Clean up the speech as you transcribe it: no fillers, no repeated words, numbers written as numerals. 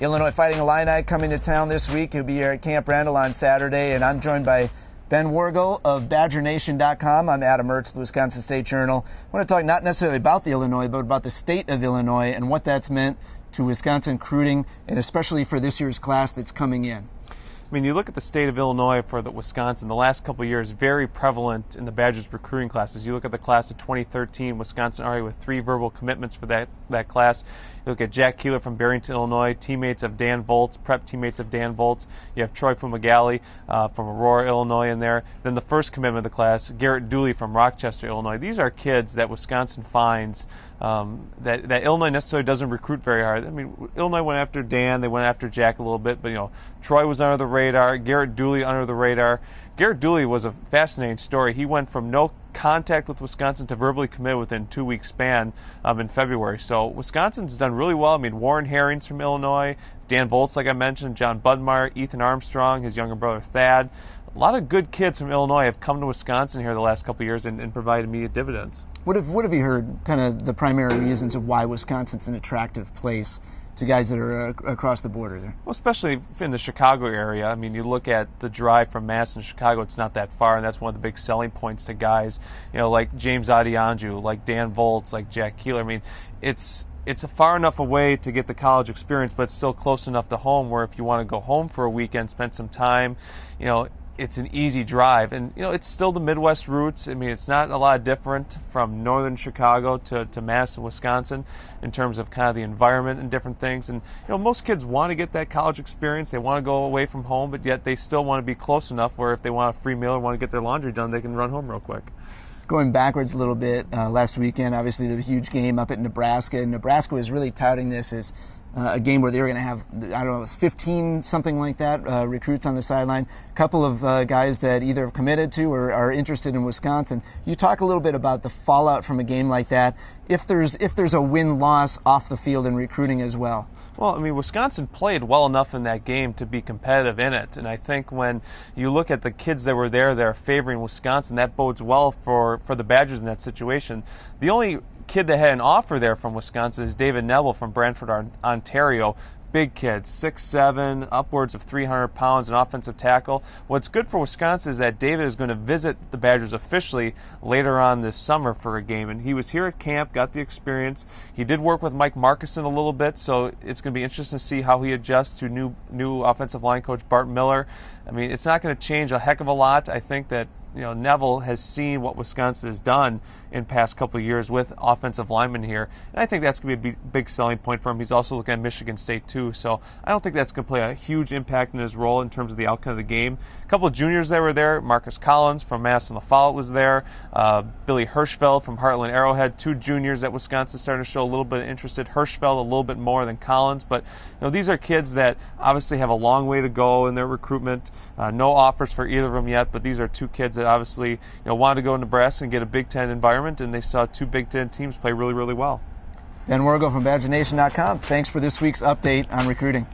Illinois Fighting Illini coming to town this week. He'll be here at Camp Randall on Saturday, and I'm joined by Ben Wargo of BadgerNation.com. I'm Adam Mertz, the Wisconsin State Journal. I want to talk not necessarily about the Illinois, but about the state of Illinois and what that's meant to Wisconsin recruiting, and especially for this year's class that's coming in. I mean, you look at the state of Illinois for the Wisconsin, the last couple of years, very prevalent in the Badgers recruiting classes. You look at the class of 2013, Wisconsin already with 3 verbal commitments for that class. You look at Jack Keeler from Barrington, Illinois, teammates of Dan Volz, prep teammates of Dan Volz. You have Troy Fumagalli from Aurora, Illinois in there. Then the first commitment of the class, Garrett Dooley from Rochester, Illinois. These are kids that Wisconsin finds that Illinois necessarily doesn't recruit very hard. I mean, Illinois went after Dan, they went after Jack a little bit, but Troy was under the radar, Garrett Dooley under the radar. Garrett Dooley was a fascinating story. He went from no contact with Wisconsin to verbally commit within 2-week span in February. So Wisconsin's done really well. I mean, Warren Herring's from Illinois, Dan Volz, like I mentioned, John Budmeyer, Ethan Armstrong, his younger brother Thad. A lot of good kids from Illinois have come to Wisconsin here the last couple of years and provided immediate dividends. What have you heard, kind of the primary reasons of why Wisconsin's an attractive place to guys that are across the border there? Well, especially in the Chicago area. I mean, you look at the drive from Madison to Chicago, it's not that far, and that's one of the big selling points to guys, like James Adianju, like Dan Volz, like Jack Keeler. I mean, it's a far enough away to get the college experience, but it's still close enough to home where if you want to go home for a weekend, spend some time, it's an easy drive. And, it's still the Midwest roots. I mean, it's not a lot different from northern Chicago to Madison, Wisconsin in terms of kind of the environment and different things. And, most kids want to get that college experience. They want to go away from home, but yet they still want to be close enough where if they want a free meal or want to get their laundry done, they can run home real quick. Going backwards a little bit, last weekend, obviously the huge game up at Nebraska. And Nebraska was really touting this as a game where they were going to have, it was 15, something like that, recruits on the sideline. A couple of guys that either have committed to or are interested in Wisconsin. You talk a little bit about the fallout from a game like that, if there's a win-loss off the field in recruiting as well. Well, I mean, Wisconsin played well enough in that game to be competitive in it. And I think when you look at the kids that were there that are favoring Wisconsin, that bodes well for the Badgers in that situation. The only kid that had an offer there from Wisconsin is David Neville from Brantford, Ontario. Big kid, 6'7", upwards of 300 pounds, an offensive tackle. What's good for Wisconsin is that David is going to visit the Badgers officially later on this summer for a game. And he was here at camp, got the experience. He did work with Mike Markuson a little bit, so it's going to be interesting to see how he adjusts to new offensive line coach Bart Miller. I mean, it's not going to change a heck of a lot. I think that Neville has seen what Wisconsin has done in past couple of years with offensive linemen here, and I think that's going to be a big selling point for him. He's also looking at Michigan State too, so I don't think that's going to play a huge impact in his role in terms of the outcome of the game. A couple of juniors that were there, Marcus Collins from Madison La Follette was there, Billy Hirschfeld from Heartland Arrowhead, 2 juniors that Wisconsin starting to show a little bit of interest in. Hirschfeld a little bit more than Collins, but these are kids that obviously have a long way to go in their recruitment. No offers for either of them yet, but these are 2 kids that obviously wanted to go to Nebraska and get a Big Ten environment, and they saw 2 Big Ten teams play really, really well. Ben Wargo from BadgerNation.com. Thanks for this week's update on recruiting.